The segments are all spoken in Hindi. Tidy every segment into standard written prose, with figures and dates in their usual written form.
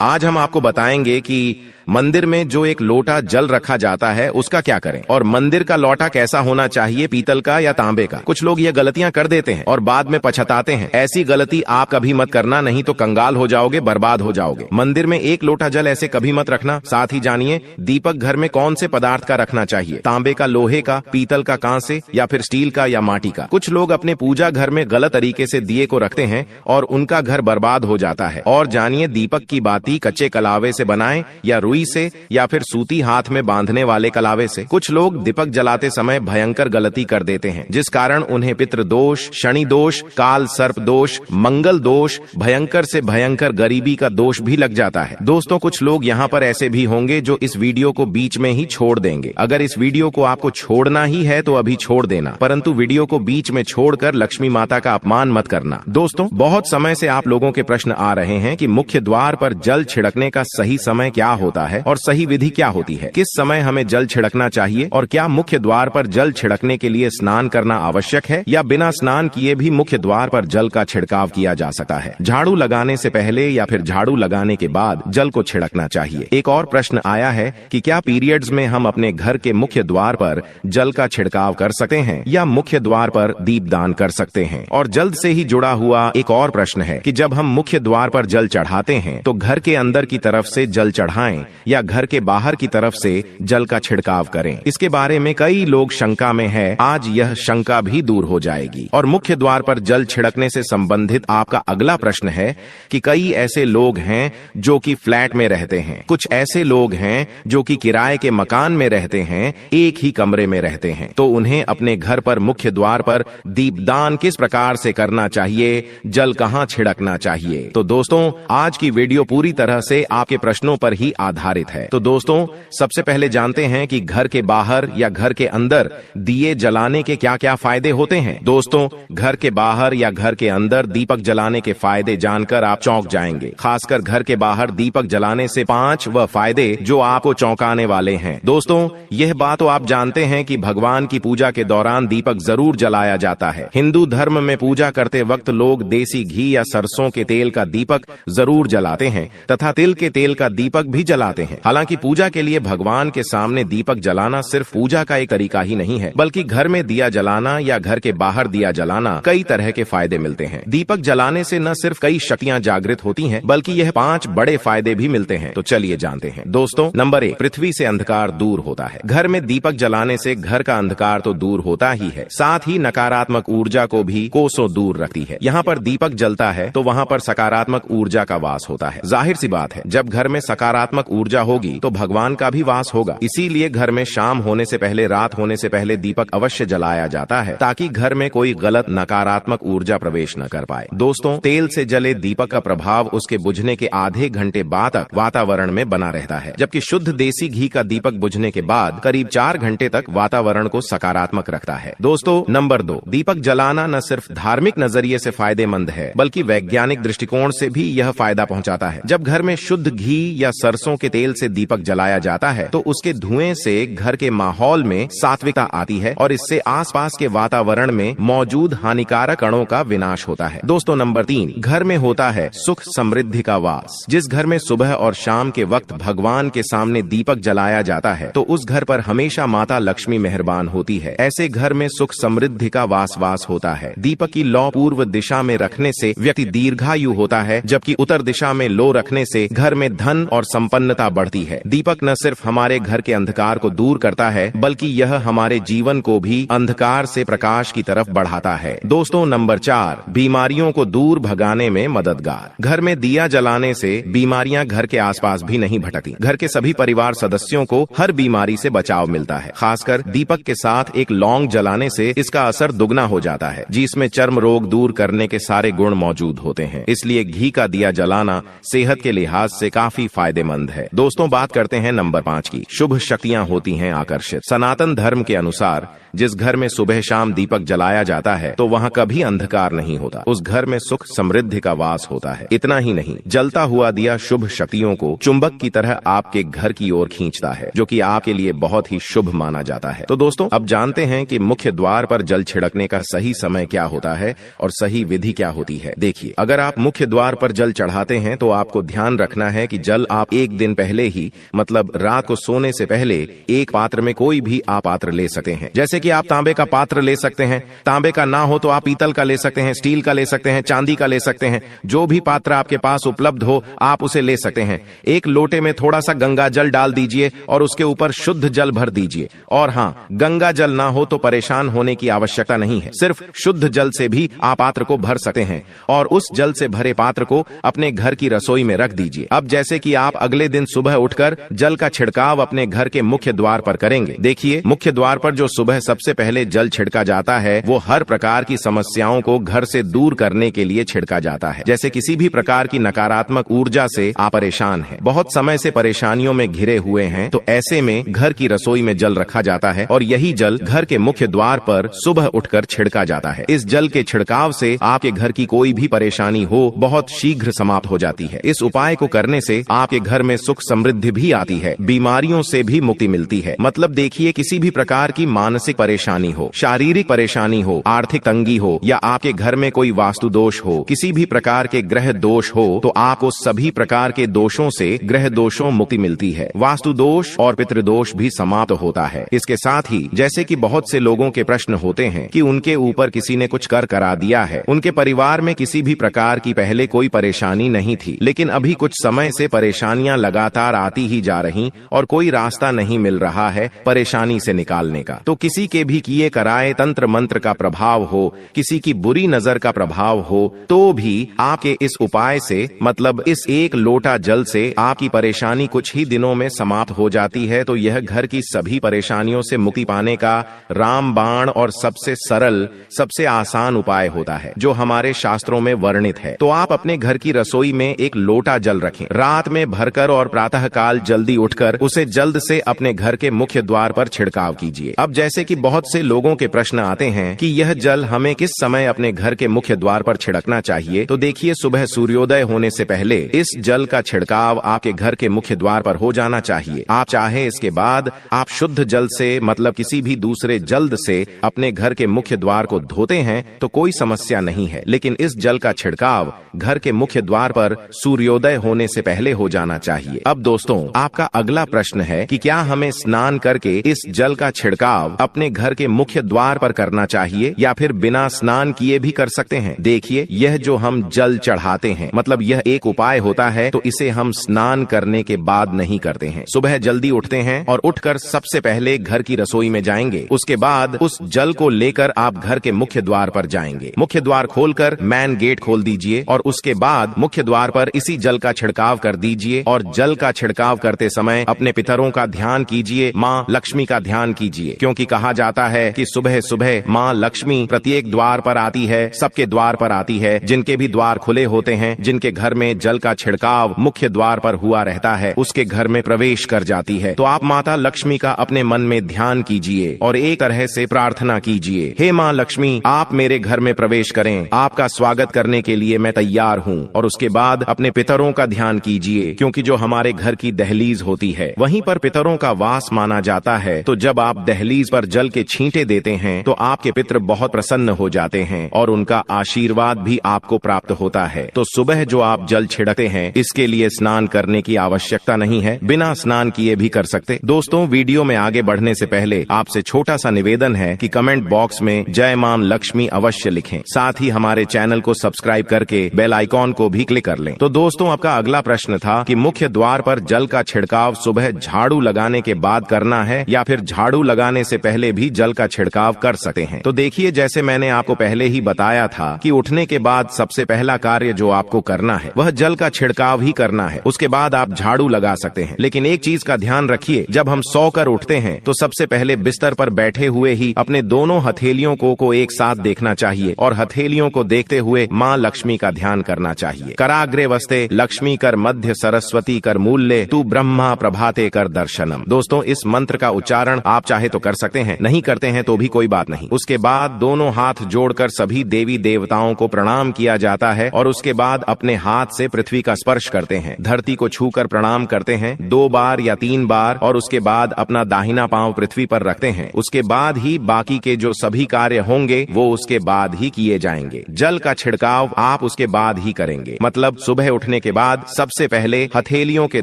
आज हम आपको बताएंगे कि मंदिर में जो एक लोटा जल रखा जाता है उसका क्या करें, और मंदिर का लोटा कैसा होना चाहिए, पीतल का या तांबे का। कुछ लोग ये गलतियां कर देते हैं और बाद में पछताते हैं। ऐसी गलती आप कभी मत करना, नहीं तो कंगाल हो जाओगे, बर्बाद हो जाओगे। मंदिर में एक लोटा जल ऐसे कभी मत रखना। साथ ही जानिए दीपक घर में कौन से पदार्थ का रखना चाहिए, तांबे का, लोहे का, पीतल का, कांसे या फिर स्टील का या माटी का। कुछ लोग अपने पूजा घर में गलत तरीके से दिए को रखते हैं और उनका घर बर्बाद हो जाता है। और जानिए दीपक की बाती कच्चे कलावे से बनाएं या रुई से या फिर सूती हाथ में बांधने वाले कलावे से। कुछ लोग दीपक जलाते समय भयंकर गलती कर देते हैं, जिस कारण उन्हें पितृ दोष, शनि दोष, काल सर्प दोष, मंगल दोष, भयंकर से भयंकर गरीबी का दोष भी लग जाता है। दोस्तों, कुछ लोग यहाँ पर ऐसे भी होंगे जो इस वीडियो को बीच में ही छोड़ देंगे। अगर इस वीडियो को आपको छोड़ना ही है तो अभी छोड़ देना, परंतु वीडियो को बीच में छोड़कर लक्ष्मी माता का अपमान मत करना। दोस्तों, बहुत समय से आप लोगों के प्रश्न आ रहे हैं कि मुख्य द्वार पर जल छिड़कने का सही समय क्या होता है और सही विधि क्या होती है, किस समय हमें जल छिड़कना चाहिए, और क्या मुख्य द्वार पर जल छिड़कने के लिए स्नान करना आवश्यक है या बिना स्नान किए भी मुख्य द्वार पर जल का छिड़काव किया जा सकता है। झाड़ू लगाने से पहले या फिर झाड़ू लगाने के बाद जल को छिड़कना चाहिए। एक और प्रश्न आया है कि क्या पीरियड्स में हम अपने घर के मुख्य द्वार पर जल का छिड़काव कर सकते हैं या मुख्य द्वार पर दीपदान कर सकते हैं। और जल्द से ही जुड़ा हुआ एक और प्रश्न है कि जब हम मुख्य द्वार पर जल चढ़ाते हैं तो घर के अंदर की तरफ से जल चढ़ाएं या घर के बाहर की तरफ से जल का छिड़काव करें। इसके बारे में कई लोग शंका में है। आज यह शंका भी दूर हो जाएगी। और मुख्य द्वार पर जल छिड़कने से संबंधित आपका अगला प्रश्न है कि कई ऐसे लोग हैं जो कि फ्लैट में रहते हैं, कुछ ऐसे लोग हैं जो कि किराए के मकान में रहते हैं, एक ही कमरे में रहते हैं, तो उन्हें अपने घर पर मुख्य द्वार पर दीपदान किस प्रकार से करना चाहिए, जल कहां छिड़कना चाहिए। तो दोस्तों, आज की वीडियो पूरी तरह से आपके प्रश्नों पर ही आधारित है। तो दोस्तों, सबसे पहले जानते हैं कि घर के बाहर या घर के अंदर दिए जलाने के क्या क्या फायदे होते हैं। दोस्तों, घर के बाहर या घर के अंदर दीपक जलाने के फायदे जानकर आप चौंक जाएंगे। खासकर घर के बाहर दीपक जलाने से 5 वह फायदे जो आपको चौंकाने वाले हैं। दोस्तों, यह बात तो आप जानते हैं कि भगवान की पूजा के दौरान दीपक जरूर जलाया जाता है। हिंदू धर्म में पूजा करते वक्त लोग देसी घी या सरसों के तेल का दीपक जरूर जलाते हैं तथा तिल के तेल का दीपक भी जलाते हैं। हालांकि पूजा के लिए भगवान के सामने दीपक जलाना सिर्फ पूजा का एक तरीका ही नहीं है, बल्कि घर में दिया जलाना या घर के बाहर दिया जलाना कई तरह के फायदे मिलते हैं। दीपक जलाने से न सिर्फ कई शक्तियां जागृत होती हैं, बल्कि यह 5 बड़े फायदे भी मिलते हैं। तो चलिए जानते हैं। दोस्तों, नंबर 1, पृथ्वी से अंधकार दूर होता है। घर में दीपक जलाने से घर का अंधकार तो दूर होता ही है, साथ ही नकारात्मक ऊर्जा को भी कोसों दूर रखती है। यहाँ पर दीपक जलता है तो वहाँ पर सकारात्मक ऊर्जा का वास होता है। जाहिर सी बात है, जब घर में सकारात्मक ऊर्जा होगी तो भगवान का भी वास होगा। इसीलिए घर में शाम होने से पहले, रात होने से पहले दीपक अवश्य जलाया जाता है ताकि घर में कोई गलत नकारात्मक ऊर्जा प्रवेश न कर पाए। दोस्तों, तेल से जले दीपक का प्रभाव उसके बुझने के आधे घंटे बाद तक वातावरण में बना रहता है, जबकि शुद्ध देसी घी का दीपक बुझने के बाद करीब 4 घंटे तक वातावरण को सकारात्मक रखता है। दोस्तों, नंबर 2, दीपक जलाना न सिर्फ धार्मिक नजरिए से फायदेमंद है, बल्कि वैज्ञानिक दृष्टिकोण से भी यह फायदा पहुंचाता है। जब घर में शुद्ध घी या सरसों के तेल से दीपक जलाया जाता है तो उसके धुएं से घर के माहौल में सात्विकता आती है और इससे आसपास के वातावरण में मौजूद हानिकारक कणों का विनाश होता है। दोस्तों, नंबर 3, घर में होता है सुख समृद्धि का वास। जिस घर में सुबह और शाम के वक्त भगवान के सामने दीपक जलाया जाता है तो उस घर पर हमेशा माता लक्ष्मी मेहरबान होती है। ऐसे घर में सुख समृद्धि का वास होता है। दीपक की लौ पूर्व दिशा में रखने से व्यक्ति दीर्घायु होता है, जबकि उत्तर दिशा में लो रखने से घर में धन और संपन्नता बढ़ती है। दीपक न सिर्फ हमारे घर के अंधकार को दूर करता है, बल्कि यह हमारे जीवन को भी अंधकार से प्रकाश की तरफ बढ़ाता है। दोस्तों, नंबर 4, बीमारियों को दूर भगाने में मददगार। घर में दिया जलाने से बीमारियां घर के आसपास भी नहीं भटकती। घर के सभी परिवार सदस्यों को हर बीमारी से बचाव मिलता है। खासकर दीपक के साथ एक लौंग जलाने से इसका असर दुगना हो जाता है, जिसमें चर्म रोग दूर करने के सारे गुण मौजूद होते हैं। इसलिए घी का दिया जलाना सेहत के लिहाज से काफी फायदेमंद है। दोस्तों, बात करते हैं नंबर 5 की। शुभ शक्तियां होती हैं आकर्षित। सनातन धर्म के अनुसार जिस घर में सुबह शाम दीपक जलाया जाता है तो वहाँ कभी अंधकार नहीं होता। उस घर में सुख समृद्धि का वास होता है। इतना ही नहीं, जलता हुआ दिया शुभ शक्तियों को चुंबक की तरह आपके घर की ओर खींचता है, जो कि आपके लिए बहुत ही शुभ माना जाता है। तो दोस्तों, अब जानते हैं कि मुख्य द्वार पर जल छिड़कने का सही समय क्या होता है और सही विधि क्या होती है। देखिए, अगर आप मुख्य द्वार पर जल चढ़ाते हैं तो आपको ध्यान रखना है कि जल आप एक दिन पहले ही, मतलब रात को सोने से पहले, एक पात्र में कोई भी आप पात्र ले सकते हैं। जैसे कि आप तांबे का पात्र ले सकते हैं, तांबे का ना हो तो आप पीतल का ले सकते हैं, स्टील का ले सकते हैं, चांदी का ले सकते हैं। जो भी पात्र आपके पास उपलब्ध हो आप उसे ले सकते हैं। एक लोटे में थोड़ा सा गंगा जल डाल दीजिए और उसके ऊपर शुद्ध जल भर दीजिए। और हाँ, गंगा जल ना हो तो परेशान होने की आवश्यकता नहीं है, सिर्फ शुद्ध जल से भी आप पात्र को भर सकते हैं और उस जल से भरे पात्र को अपने घर की रसोई में रख दीजिए। अब जैसे कि आप अगले दिन सुबह उठकर जल का छिड़काव अपने घर के मुख्य द्वार पर करेंगे। देखिए, मुख्य द्वार पर जो सुबह सबसे पहले जल छिड़का जाता है वो हर प्रकार की समस्याओं को घर से दूर करने के लिए छिड़का जाता है। जैसे किसी भी प्रकार की नकारात्मक ऊर्जा से आप परेशान हैं, बहुत समय से परेशानियों में घिरे हुए हैं, तो ऐसे में घर की रसोई में जल रखा जाता है और यही जल घर के मुख्य द्वार पर सुबह उठकर छिड़का जाता है। इस जल के छिड़काव से आपके घर की कोई भी परेशानी हो बहुत शीघ्र समाप्त हो जाती है। इस उपाय को करने से आपके घर में सुख समृद्धि भी आती है, बीमारियों से भी मुक्ति मिलती है। मतलब देखिए, किसी भी प्रकार की मानसिक परेशानी हो, शारीरिक परेशानी हो, आर्थिक तंगी हो या आपके घर में कोई वास्तु दोष हो, किसी भी प्रकार के ग्रह दोष हो, तो आपको सभी प्रकार के दोषों से, ग्रह दोषों मुक्ति मिलती है। वास्तु दोष और पितृदोष भी समाप्त होता है। इसके साथ ही जैसे कि बहुत से लोगों के प्रश्न होते हैं कि उनके ऊपर किसी ने कुछ कर करा दिया है, उनके परिवार में किसी भी प्रकार की पहले कोई परेशानी नहीं थी, लेकिन अभी कुछ समय से परेशानियां लगातार आती ही जा रही और कोई रास्ता नहीं मिल रहा है परेशानी से निकालने का। तो किसी के भी किए कराए तंत्र मंत्र का प्रभाव हो, किसी की बुरी नजर का प्रभाव हो, तो भी आपके इस उपाय से, मतलब इस एक लोटा जल से आपकी परेशानी कुछ ही दिनों में समाप्त हो जाती है। तो यह घर की सभी परेशानियों से मुक्ति पाने का रामबाण और सबसे सरल, सबसे आसान उपाय होता है, जो हमारे शास्त्रों में वर्णित है। तो आप अपने घर की रसोई में एक लोटा जल रखें, रात में भरकर और प्रातः काल जल्दी उठकर उसे जल्द से अपने घर के मुख्य द्वार पर छिड़काव कीजिए। अब जैसे कि बहुत से लोगों के प्रश्न आते हैं कि यह जल हमें किस समय अपने घर के मुख्य द्वार पर छिड़कना चाहिए, तो देखिए, सुबह सूर्योदय होने से पहले इस जल का छिड़काव आपके घर के मुख्य द्वार पर हो जाना चाहिए। आप चाहे इसके बाद आप शुद्ध जल से, मतलब किसी भी दूसरे जल्द से अपने घर के मुख्य द्वार को धोते हैं तो कोई समस्या नहीं है, लेकिन इस जल का छिड़काव घर के मुख्य द्वार पर सूर्योदय होने से पहले हो जाना चाहिए। अब दोस्तों, आपका अगला प्रश्न है कि क्या हमें स्नान करके इस जल का छिड़काव अपने घर के मुख्य द्वार पर करना चाहिए या फिर बिना स्नान किए भी कर सकते हैं। देखिए, यह जो हम जल चढ़ाते हैं, मतलब यह एक उपाय होता है, तो इसे हम स्नान करने के बाद नहीं करते हैं। सुबह जल्दी उठते हैं और उठकर सबसे पहले घर की रसोई में जाएंगे, उसके बाद उस जल को लेकर आप घर के मुख्य द्वार पर जाएंगे। मुख्य द्वार खोलकर मैन गेट खोल दीजिए और उसके बाद मुख्य द्वार पर इसी जल का छिड़काव कर दीजिए और जल का छिड़काव करते समय अपने पितरों का ध्यान कीजिए, माँ लक्ष्मी का ध्यान कीजिए, क्योंकि कहा जाता है कि सुबह सुबह माँ लक्ष्मी प्रत्येक द्वार पर आती है, सबके द्वार पर आती है। जिनके भी द्वार खुले होते हैं, जिनके घर में जल का छिड़काव मुख्य द्वार पर हुआ रहता है, उसके घर में प्रवेश कर जाती है। तो आप माता लक्ष्मी का अपने मन में ध्यान कीजिए और एक तरह से प्रार्थना कीजिए, हे माँ लक्ष्मी, आप मेरे घर में प्रवेश करें, आपका स्वागत करने के लिए मैं तैयार हूँ। और उसके बाद अपने पितरों का ध्यान कीजिए, क्योंकि जो हमारे घर की दहलीज होती है वहीं पर पितरों का वास माना जाता है। तो जब आप दहलीज पर जल के छींटे देते हैं तो आपके पितर बहुत प्रसन्न हो जाते हैं और उनका आशीर्वाद भी आपको प्राप्त होता है। तो सुबह जो आप जल छिड़कते हैं, इसके लिए स्नान करने की आवश्यकता नहीं है, बिना स्नान किए भी कर सकते। दोस्तों, वीडियो में आगे बढ़ने से पहले आपसे छोटा सा निवेदन है कि कमेंट बॉक्स में जय मां लक्ष्मी अवश्य लिखें, साथ ही हमारे चैनल को सब्सक्राइब करके बेल आइकॉन को भी क्लिक कर लें। तो दोस्तों, आपका अगला प्रश्न था कि मुख्य द्वार पर जल का छिड़काव सुबह झाड़ू लगाने के बाद करना है या फिर झाड़ू लगाने से पहले भी जल का छिड़काव कर सकते हैं। तो देखिए, जैसे मैंने आपको पहले ही बताया था कि उठने के बाद सबसे पहला कार्य जो आपको करना है वह जल का छिड़काव ही करना है। उसके बाद आप झाड़ू लगा सकते हैं, लेकिन एक चीज का ध्यान रखिए, जब हम सोकर उठते हैं तो सबसे पहले बिस्तर पर बैठे हुए ही अपने दोनों हथेलियों को एक साथ देखना चाहिए और हथेलियों को देखते हुए माँ लक्ष्मी का ध्यान करना चाहिए। कराग्रे वस्ते लक्ष्मी कर मध्य सरस्वती कर मूल्य तू ब्रह्मा प्रभाते कर दर्शनम। दोस्तों, इस मंत्र का उच्चारण आप चाहे तो कर सकते हैं, नहीं करते हैं तो भी कोई बात नहीं। उसके बाद दोनों हाथ जोड़कर सभी देवी देवताओं को प्रणाम किया जाता है और उसके बाद अपने हाथ से पृथ्वी का स्पर्श करते हैं, धरती को छूकर प्रणाम करते हैं 2 बार या 3 बार और उसके बाद अपना दाहिना पांव पृथ्वी पर रखते हैं। उसके बाद ही बाकी के जो सभी कार्य होंगे वो उसके बाद ही किए जाएंगे। जल का छिड़काव आप उसके बाद ही करेंगे, मतलब सुबह उठने के बाद सबसे पहले हथेलियों के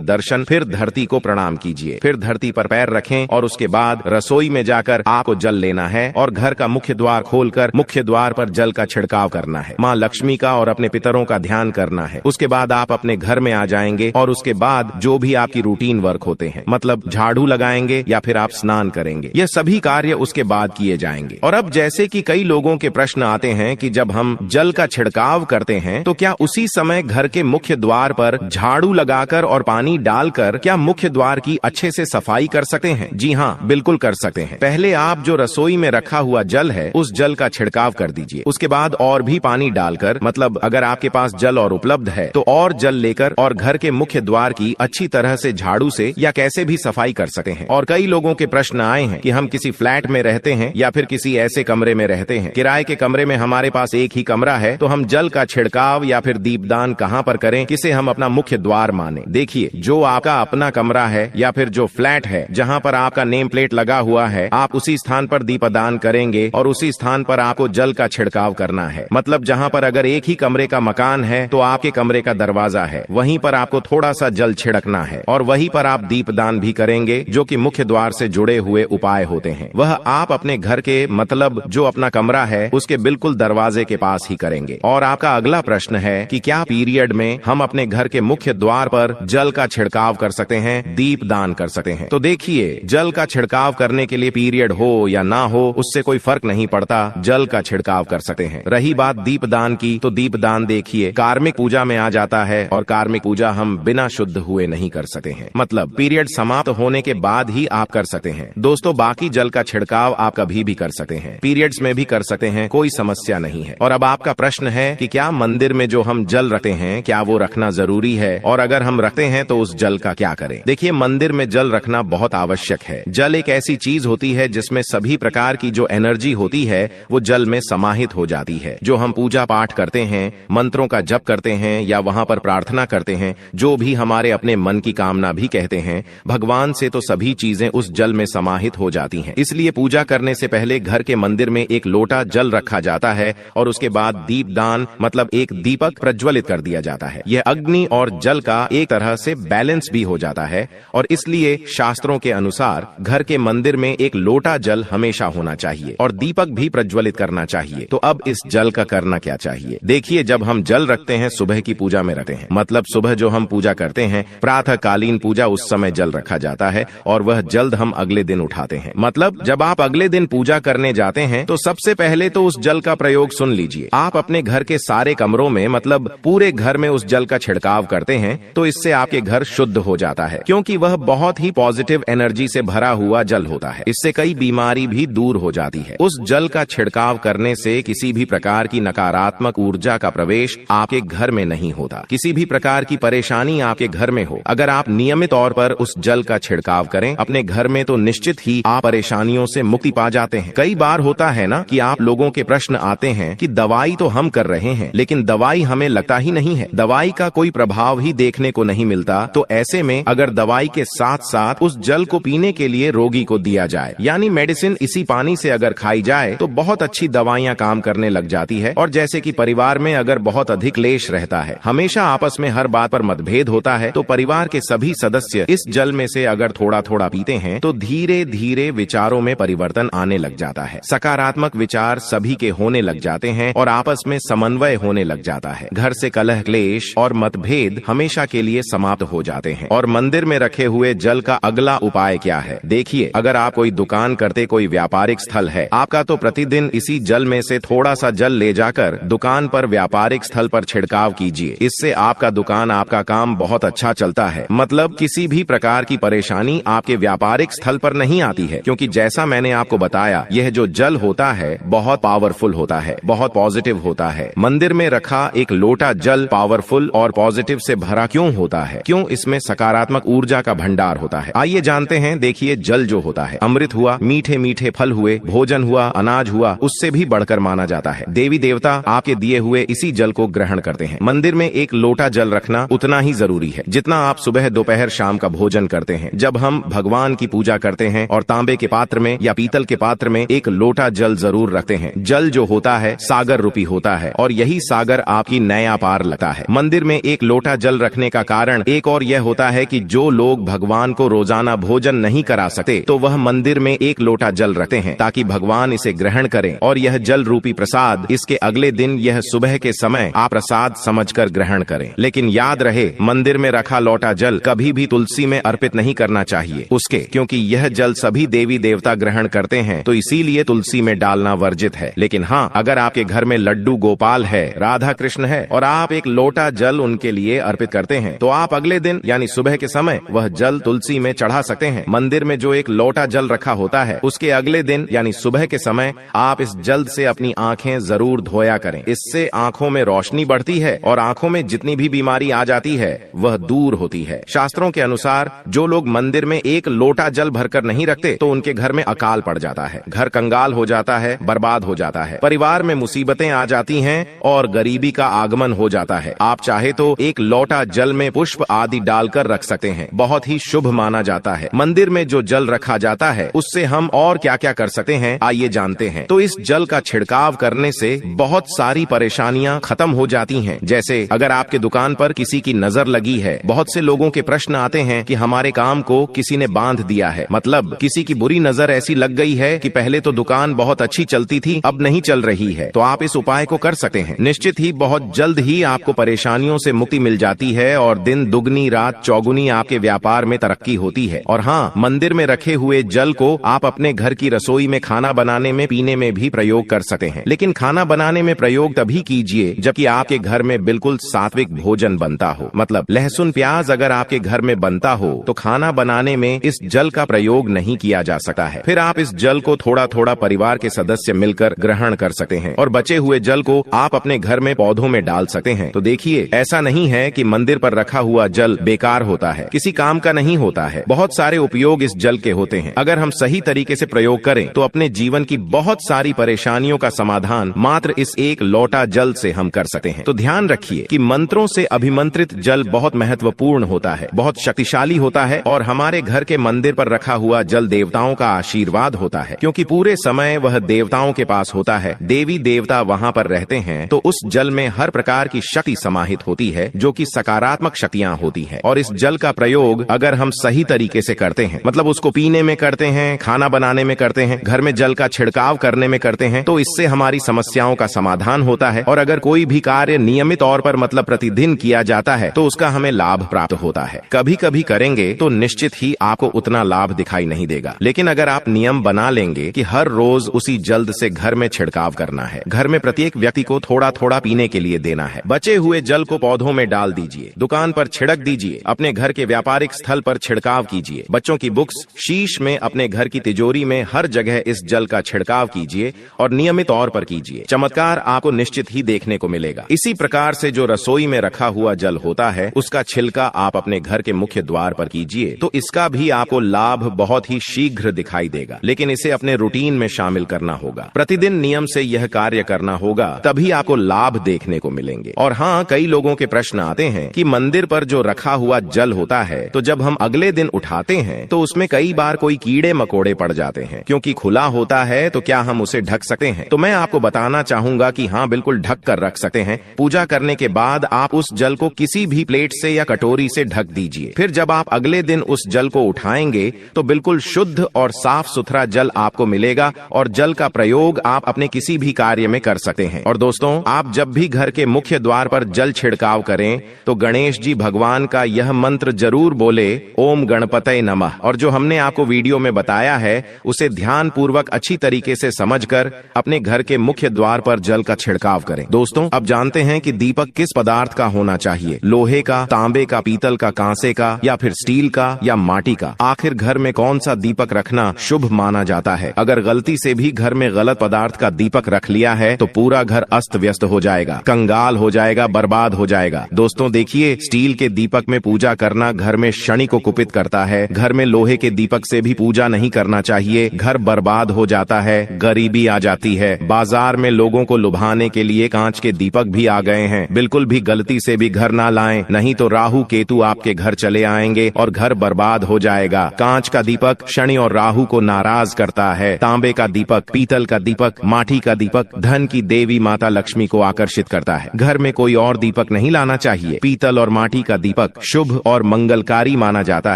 दर्शन, फिर धरती को प्रणाम कीजिए, फिर धरती पर पैर रखें और उसके बाद रसोई में जाकर आपको जल लेना है और घर का मुख्य द्वार खोलकर मुख्य द्वार पर जल का छिड़काव करना है। माँ लक्ष्मी का और अपने पितरों का ध्यान करना है। उसके बाद आप अपने घर में आ जाएंगे और उसके बाद जो भी आपकी रूटीन वर्क होते हैं, मतलब झाड़ू लगाएंगे या फिर आप स्नान करेंगे, ये सभी कार्य उसके बाद किए जाएंगे। और अब जैसे कि कई लोगों के प्रश्न आते हैं कि जब हम जल का छिड़काव करते हैं तो क्या उसी समय घर के मुख्य द्वार पर झाड़ू लगाकर और पानी डालकर क्या मुख्य द्वार की अच्छे से सफाई कर सकते हैं? जी हाँ, बिल्कुल कर सकते हैं। पहले आप जो रसोई में रखा हुआ जल है उस जल का छिड़काव कर दीजिए। उसके बाद और भी पानी डालकर, मतलब अगर आपके पास जल और उपलब्ध है तो और जल लेकर और घर के मुख्य द्वार की अच्छी तरह से झाड़ू से या कैसे भी सफाई कर सकते हैं। और कई लोगों के प्रश्न आए हैं कि हम किसी फ्लैट में रहते हैं या फिर किसी ऐसे कमरे में रहते हैं, किराए के कमरे में हमारे पास एक ही कमरा है, तो हम जल का छिड़काव या फिर दीपदान कहाँ पर करें, किसे हम अपना मुख्य द्वार माने? देखिए, जो आपका अपना कमरा है या फिर जो फ्लैट है जहाँ पर आपका नेम प्लेट लगा हुआ है, आप उसी स्थान पर दीपदान करेंगे और उसी स्थान पर आपको जल का छिड़काव करना है। मतलब जहाँ पर अगर एक ही कमरे का मकान है तो आपके कमरे का दरवाजा है, वहीं पर आपको थोड़ा सा जल छिड़कना है और वहीं पर आप दीपदान भी करेंगे, जो कि मुख्य द्वार से जुड़े हुए उपाय होते हैं। वह आप अपने घर के, मतलब जो अपना कमरा है उसके बिल्कुल दरवाजे के पास ही करेंगे। और आपका अगला प्रश्न है कि क्या पीरियड में हम अपने घर के मुख्य द्वार पर जल का छिड़काव कर सकते हैं, दीपदान कर सकते हैं? तो देखिए, जल का छिड़काव करने के लिए पीरियड हो या ना हो उससे कोई फर्क नहीं पड़ता, जल का छिड़काव कर सकते हैं। रही बात दीपदान की, तो दीपदान देखिए कार्मिक पूजा में आ जाता है और कार्मिक पूजा हम बिना शुद्ध हुए नहीं कर सकते हैं, मतलब पीरियड समाप्त होने के बाद ही आप कर सकते हैं। दोस्तों, बाकी जल का छिड़काव आप कभी भी कर सकते हैं, पीरियड्स में भी कर सकते हैं, कोई समस्या नहीं है। और अब आपका प्रश्न है कि क्या मंदिर में जो हम जल रखते हैं क्या वो रखना जरूरी है, और अगर हम रखते हैं तो उस जल का क्या करें? देखिए, मंदिर में जल रखना बहुत आवश्यक है। जल एक ऐसी चीज होती है जिसमें सभी प्रकार की जो एनर्जी होती है वो जल में समाहित हो जाती है। जो हम पूजा पाठ करते हैं, मंत्रों का जप करते हैं या वहां पर प्रार्थना करते हैं, जो भी हमारे अपने मन की कामना भी कहते हैं, भगवान से तो सभी चीजें उस जल में समाहित हो जाती हैं। इसलिए पूजा करने से पहले घर के मंदिर में एक लोटा जल रखा जाता है और उसके बाद दीपदान, मतलब एक दीपक प्रज्वलित कर दिया जाता है। यह अग्नि और जल का एक तरह से बैलेंस भी हो जाता है और इसलिए शास्त्रों के अनुसार घर के मंदिर में एक लोटा जल हमेशा होना चाहिए और दीपक भी प्रज्वलित करना चाहिए। तो अब इस जल का करना क्या चाहिए? देखिए, जब हम जल रखते हैं सुबह की पूजा में रखते हैं, मतलब सुबह जो हम पूजा करते हैं, प्रातः कालीन पूजा, उस समय जल रखा जाता है और वह जल्द हम अगले दिन उठाते हैं। मतलब जब आप अगले दिन पूजा करने जाते हैं तो सबसे पहले तो उस जल का प्रयोग सुन लीजिए। आप अपने घर के सारे कमरों में, मतलब पूरे घर में उस जल का छिड़काव करते हैं तो इससे आपके घर शुद्ध हो जाता है, क्योंकि वह बहुत ही पॉजिटिव एनर्जी से भरा हुआ जल होता है। इससे कई बीमारी भी दूर हो जाती है। उस जल का छिड़काव करने से किसी भी प्रकार की नकारात्मक ऊर्जा का प्रवेश आपके घर में नहीं होता। किसी भी प्रकार की परेशानी आपके घर में हो, अगर आप नियमित तौर पर उस जल का छिड़काव करें अपने घर में, तो निश्चित ही आप परेशानियों से मुक्ति पा जाते हैं। कई बार होता है ना कि आप लोगों के प्रश्न आते हैं कि दवाई तो हम कर रहे हैं लेकिन दवाई हमें लगता ही नहीं है, दवाई का कोई प्रभाव ही देखने को नहीं मिलता। तो ऐसे में अगर दवाई के साथ साथ उस जल को पीने के लिए रोगी को दिया जाए, यानी मेडिसिन इसी पानी से अगर खाई जाए, तो बहुत अच्छी दवाइयां काम करने लग जाती है। और जैसे कि परिवार में अगर बहुत अधिक क्लेश रहता है, हमेशा आपस में हर बात पर मतभेद होता है, तो परिवार के सभी सदस्य इस जल में से अगर थोड़ा थोड़ा पीते हैं तो धीरे धीरे विचारों में परिवर्तन आने लग जाता है। सकारात्मक विचार सभी के होने लग जाते हैं और आपस में समन्वय होने लग जाता है। घर से कलह, क्लेश और मतभेद हमेशा के लिए समाप्त हो जाते हैं। और मंदिर में रखे हुए जल का अगला उपाय क्या है? देखिए, अगर आप कोई दुकान करते, कोई व्यापारिक स्थल है आपका, तो प्रतिदिन इसी जल में से थोड़ा सा जल ले जाकर दुकान पर, व्यापारिक स्थल पर छिड़काव कीजिए। इससे आपका दुकान, आपका काम बहुत अच्छा चलता है। मतलब किसी भी प्रकार की परेशानी आपके व्यापारिक स्थल पर नहीं आती है, क्योंकि जैसा मैंने आपको बताया, यह जो जल होता है बहुत पावरफुल होता है, बहुत पॉजिटिव होता है। मंदिर में रखा एक लोटा जल पावरफुल और पॉजिटिव से भरा क्यों होता है? क्यों? इसमें सकारात्मक ऊर्जा का भंडार होता है। आइए जानते हैं। देखिए, जल जो होता है अमृत हुआ, मीठे मीठे फल हुए, भोजन हुआ, अनाज हुआ, उससे भी बढ़कर माना जाता है। देवी देवता आपके दिए हुए इसी जल को ग्रहण करते हैं। मंदिर में एक लोटा जल रखना उतना ही जरूरी है जितना आप सुबह दोपहर शाम का भोजन करते हैं। जब हम भगवान की पूजा करते हैं और तांबे के पात्र में या पीतल के पात्र में एक लोटा जल जरूर रखते हैं। जल जो होता है सागर रूपी होता है और यही सागर आपकी नया पार लगता है। मंदिर में एक लोटा जल रखने का कारण एक और यह होता है कि जो लोग भगवान को रोजाना भोजन नहीं करा सकते तो वह मंदिर में एक लोटा जल रखते हैं ताकि भगवान इसे ग्रहण करें और यह जल रूपी प्रसाद इसके अगले दिन यह सुबह के समय आप प्रसाद समझकर ग्रहण करें। लेकिन याद रहे, मंदिर में रखा लोटा जल कभी भी तुलसी में अर्पित नहीं करना चाहिए उसके, क्योंकि यह जल सभी देवी देवता ग्रहण करते हैं तो इसीलिए तुलसी में डालना वर्जित है। लेकिन हाँ, अगर आपके घर में लड्डू गोपाल है, राधा कृष्ण है और आप एक लोटा जल उनके लिए अर्पित करते हैं तो आप अगले दिन यानी सुबह के समय वह जल तुलसी में चढ़ा सकते हैं। मंदिर में जो एक लोटा जल रखा होता है उसके अगले दिन यानी सुबह के समय आप इस जल से अपनी आंखें जरूर धोया करें। इससे आंखों में रोशनी बढ़ती है और आंखों में जितनी भी बीमारी आ जाती है वह दूर होती है। शास्त्रों के अनुसार जो लोग मंदिर में एक लोटा जल भरकर नहीं रखते तो उनके घर में अकाल पड़ जाता है, घर कंगाल हो जाता है, बर्बाद हो जाता है, परिवार में मुसीबतें आ जाती हैं और गरीबी का आगमन हो जाता है। आप चाहे तो एक लोटा जल में पुष्प आदि डालकर रख सकते हैं, बहुत ही शुभ माना जाता है। मंदिर में जो जल रखा जाता है उससे हम और क्या क्या कर सकते हैं आइए जानते हैं। तो इस जल का छिड़काव करने से बहुत सारी परेशानियां खत्म हो जाती हैं। जैसे अगर आपके दुकान पर किसी की नजर लगी है, बहुत से लोगों के प्रश्न आते हैं कि हमारे काम को किसी ने बांध दिया है, मतलब किसी की बुरी नजर ऐसी लग गई है कि पहले तो दुकान बहुत अच्छी चलती थी अब नहीं चल रही है, तो आप इस उपाय को कर सकते हैं। निश्चित ही बहुत जल्द ही आपको परेशानियों से मुक्ति मिल जाती है और दिन दुगनी रात चौगुनी आपके व्यापार में तरक्की होती है। और हाँ, मंदिर में रखे हुए जल को आप अपने घर की रसोई में खाना बनाने में पीने में भी प्रयोग कर सकते हैं। लेकिन खाना बनाने में प्रयोग तभी कीजिए जबकि आपके घर में बिल्कुल सात्विक भोजन बनता हो, मतलब लहसुन प्याज अगर आपके घर में बनता हो तो खाना बनाने में इस जल का प्रयोग नहीं किया जा सकता है। फिर आप इस जल को थोड़ा थोड़ा परिवार के सदस्य मिलकर ग्रहण कर सकते हैं और बचे हुए जल को आप अपने घर में पौधों में डाल सकते हैं। तो देखिए, ऐसा नहीं है कि मंदिर पर रखा हुआ जल बेकार होता है, किसी काम का नहीं होता है। बहुत सारे उपयोग इस जल के होते हैं। अगर हम सही तरीके से प्रयोग करें तो अपने जीवन की बहुत सारी परेशानियों का समाधान मात्र इस एक लोटा जल से हम कर सकते हैं। तो ध्यान रखिए कि मंत्रों से अभिमंत्रित जल बहुत महत्वपूर्ण होता है, बहुत शक्तिशाली होता है और हमारे घर के मंदिर पर रखा हुआ जल देवताओं का आशीर्वाद होता है, क्योंकि पूरे समय वह देवताओं के पास होता है। देवी देवता वहाँ पर रहते हैं तो उस जल में हर प्रकार की शक्ति समाहित होती है जो कि सकारात्मक शक्तियाँ होती है। और इस जल का प्रयोग अगर हम सही तरीके से करते हैं, मतलब उसको पीने में करते हैं, खाना बनाने में करते हैं, घर में जल का छिड़काव करने में करते हैं, तो इससे हमारी समस्याओं का समाधान होता है। और अगर कोई भी कार्य नियमित तौर पर मतलब प्रतिदिन किया जाता है तो उसका हमें लाभ प्राप्त होता है। कभी कभी करेंगे तो निश्चित ही आपको उतना लाभ दिखाई नहीं देगा, लेकिन अगर आप नियम बना लेंगे कि हर रोज उसी जल से घर में छिड़काव करना है, घर में प्रत्येक व्यक्ति को थोड़ा थोड़ा पीने के लिए देना है, बचे हुए जल को पौधों में डाल दीजिए, दुकान पर छिड़क दीजिए, अपने घर के व्यापारिक स्थल पर छिड़काव कीजिए, बच्चों की बुक्स, शीश में, अपने घर की तिजोरी में, हर जगह इस जल का छिड़काव कीजिए और नियमित तौर पर कीजिए। चमत्कार आपको निश्चित ही देखने को मिलेगा। इसी प्रकार से जो रसोई में रखा हुआ जल होता है उसका छिलका आप अपने घर के मुख्य द्वार पर कीजिए तो इसका भी आपको लाभ बहुत ही शीघ्र दिखाई देगा। लेकिन इसे अपने रूटीन में शामिल करना होगा, प्रतिदिन नियम से यह कार्य करना होगा, तभी आपको लाभ देखने को मिलेंगे। और हाँ, कई लोगों के प्रश्न आते हैं कि मंदिर पर जो रखा हुआ जल होता है तो जब हम अगले दिन उठाते हैं तो उसमें कई बार कोई कीड़े मकोड़े पड़ जाते हैं, क्योंकि खुला होता है तो क्या हम उसे ढक सकते हैं? तो मैं आपको बताना चाहूंगा कि हाँ, बिल्कुल ढक कर रख सकते हैं। पूजा करने के बाद आप उस जल को किसी भी प्लेट से या कटोरी से ढक दीजिए। फिर जब आप अगले दिन उस जल को उठाएंगे तो बिल्कुल शुद्ध और साफ सुथरा जल आपको मिलेगा और जल का प्रयोग आप अपने किसी भी कार्य में कर सकते हैं। और दोस्तों, आप जब भी घर के मुख्य द्वार पर जल छिड़काव करें तो गणेश जी भगवान का यह मंत्र जरूर बोले, ओम गणपतये नमः। और जो हमने आपको वीडियो में बताया है उसे ध्यान पूर्वक अच्छी तरीके से समझकर अपने घर के मुख्य द्वार पर जल का छिड़काव करें। दोस्तों, अब जानते हैं कि दीपक किस पदार्थ का होना चाहिए, लोहे का, तांबे का, पीतल का, कांसे का या फिर स्टील का या माटी का। आखिर घर में कौन सा दीपक रखना शुभ माना जाता है? अगर गलती से भी घर में गलत पदार्थ का दीपक रख लिया है तो पूरा घर अस्त व्यस्त हो जाएगा, कंगाल हो जाएगा, बर्बाद हो जाएगा। दोस्तों देखिए, स्टील के दीपक में पूजा करना घर में शनि को कुपित करता है। घर में लोहे के दीपक से भी पूजा नहीं करना करना चाहिए। घर बर्बाद हो जाता है, गरीबी आ जाती है। बाजार में लोगों को लुभाने के लिए कांच के दीपक भी आ गए हैं। बिल्कुल भी गलती से भी घर ना लाएं, नहीं तो राहु केतु आपके घर चले आएंगे और घर बर्बाद हो जाएगा। कांच का दीपक शनि और राहु को नाराज करता है। तांबे का दीपक, पीतल का दीपक, माटी का दीपक धन की देवी माता लक्ष्मी को आकर्षित करता है। घर में कोई और दीपक नहीं लाना चाहिए। पीतल और माटी का दीपक शुभ और मंगलकारी माना जाता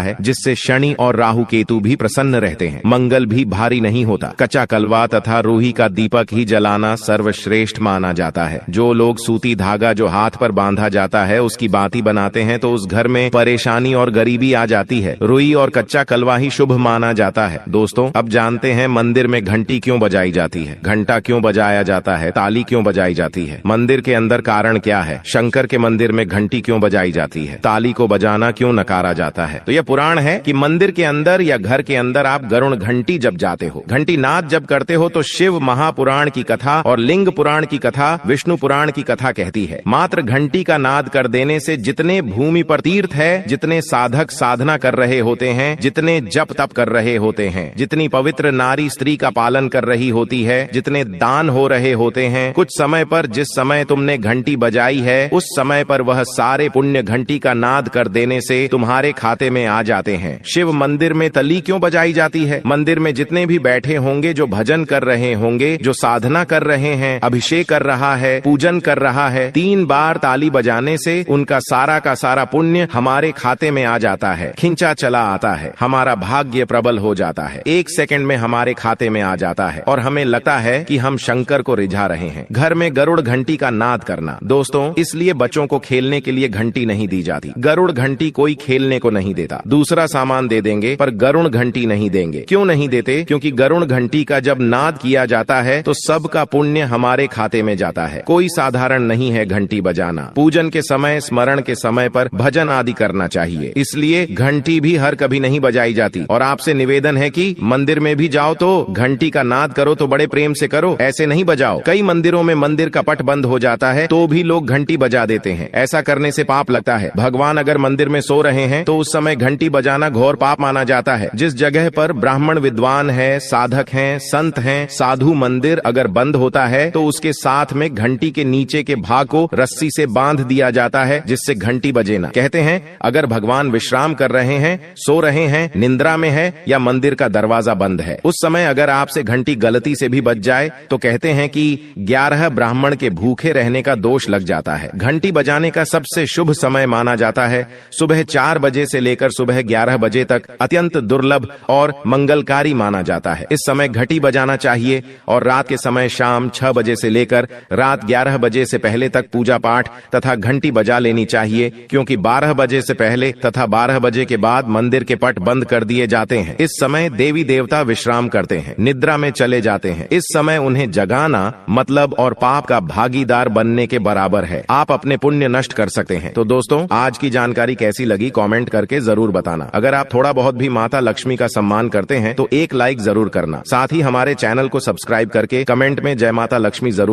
है, जिससे शनि और राहु केतु भी प्रसन्न रहते हैं। मंगल भी भारी नहीं होता। कच्चा कलवा तथा रूही का दीपक ही जलाना सर्वश्रेष्ठ माना जाता है। जो लोग सूती धागा जो हाथ पर बांधा जाता है उसकी बाती बनाते हैं तो उस घर में परेशानी और गरीबी आ जाती है। रुई और कच्चा कलवा ही शुभ माना जाता है। दोस्तों, अब जानते हैं मंदिर में घंटी क्यों बजाई जाती है, घंटा क्यों बजाया जाता है, ताली क्यों बजाई जाती है। मंदिर के अंदर कारण क्या है, शंकर के मंदिर में घंटी क्यों बजाई जाती है, ताली को बजाना क्यों नकारा जाता है। तो यह पुराण है कि मंदिर के अंदर या घर के अंदर आप गरुड़ घंटी जब जाते हो, घंटी नाद जब करते हो तो शिव महापुराण की कथा और लिंग पुराण की कथा, विष्णु पुराण की कथा कहती है। मात्र घंटी का नाद कर देने से जितने भूमि पर तीर्थ है, जितने साधक साधना कर रहे होते हैं, जितने जप तप कर रहे होते हैं, जितनी पवित्र नारी स्त्री का पालन कर रही होती है, जितने दान हो रहे होते हैं, कुछ समय पर जिस समय तुमने घंटी बजाई है उस समय पर वह सारे पुण्य घंटी का नाद कर देने से तुम्हारे खाते में आ जाते हैं। शिव मंदिर में तली क्यों बजाई जाती है? मंदिर में जितने भी बैठे होंगे, जो भजन कर रहे होंगे, जो साधना कर रहे हैं, अभिषेक कर रहा है, पूजन कर रहा है, 3 बार ताली बजाने से उनका सारा का सारा पुण्य हमारे खाते में आ जाता है, खिंचा चला आता है, हमारा भाग्य प्रबल हो जाता है, 1 सेकंड में हमारे खाते में आ जाता है और हमें लगता है कि हम शंकर को रिझा रहे हैं। घर में गरुड़ घंटी का नाद करना। दोस्तों, इसलिए बच्चों को खेलने के लिए घंटी नहीं दी जाती। गरुड़ घंटी कोई खेलने को नहीं देता। दूसरा सामान दे देंगे पर गरुड़ घंटी नहीं देंगे। क्यों नहीं देते? क्योंकि गरुड़ घंटी का जब नाद किया जाता है तो सबका पुण्य हमारे खाते में जाता है। कोई साधारण नहीं है घंटी बजाना। पूजन के समय, स्मरण के समय पर भजन आदि करना चाहिए। इसलिए घंटी भी हर कभी नहीं बजाई जाती। और आपसे निवेदन है कि मंदिर में भी जाओ तो घंटी का नाद करो तो बड़े प्रेम से करो, ऐसे नहीं बजाओ। कई मंदिरों में मंदिर का पट बंद हो जाता है तो भी लोग घंटी बजा देते हैं। ऐसा करने से पाप लगता है। भगवान अगर मंदिर में सो रहे हैं तो उस समय घंटी बजाना घोर पाप माना जाता है। जिस जगह पर ब्राह्मण विद्वान है, साधक हैं, संत हैं, साधु, मंदिर अगर बंद होता है तो उसके साथ में घंटी के नीचे के भाग को रस्सी से बांध दिया जाता है, जिससे घंटी बजे ना। कहते हैं अगर भगवान विश्राम कर रहे हैं, सो रहे हैं, निंद्रा में है या मंदिर का दरवाजा बंद है, उस समय अगर आपसे घंटी गलती से भी बज जाए तो कहते हैं कि 11 ब्राह्मण के भूखे रहने का दोष लग जाता है। घंटी बजाने का सबसे शुभ समय माना जाता है सुबह 4 बजे से लेकर सुबह 11 बजे तक अत्यंत दुर्लभ और मंगलकारी माना जाता है। इस समय घंटी बजाना चाहिए और रात के समय शाम 6 बजे से लेकर रात 11 बजे से पहले तक पूजा पाठ तथा घंटी बजा लेनी चाहिए, क्योंकि 12 बजे से पहले तथा 12 बजे के बाद मंदिर के पट बंद कर दिए जाते हैं। इस समय देवी देवता विश्राम करते हैं, निद्रा में चले जाते हैं। इस समय उन्हें जगाना मतलब और पाप का भागीदार बनने के बराबर है। आप अपने पुण्य नष्ट कर सकते हैं। तो दोस्तों, आज की जानकारी कैसी लगी कमेंट करके जरूर बताना। अगर आप थोड़ा बहुत भी माता लक्ष्मी का सम्मान करते हैं तो एक लाइक जरूर करना। साथ ही हमारे चैनल को सब्सक्राइब करके कमेंट में जय माता लक्ष्मी जरूर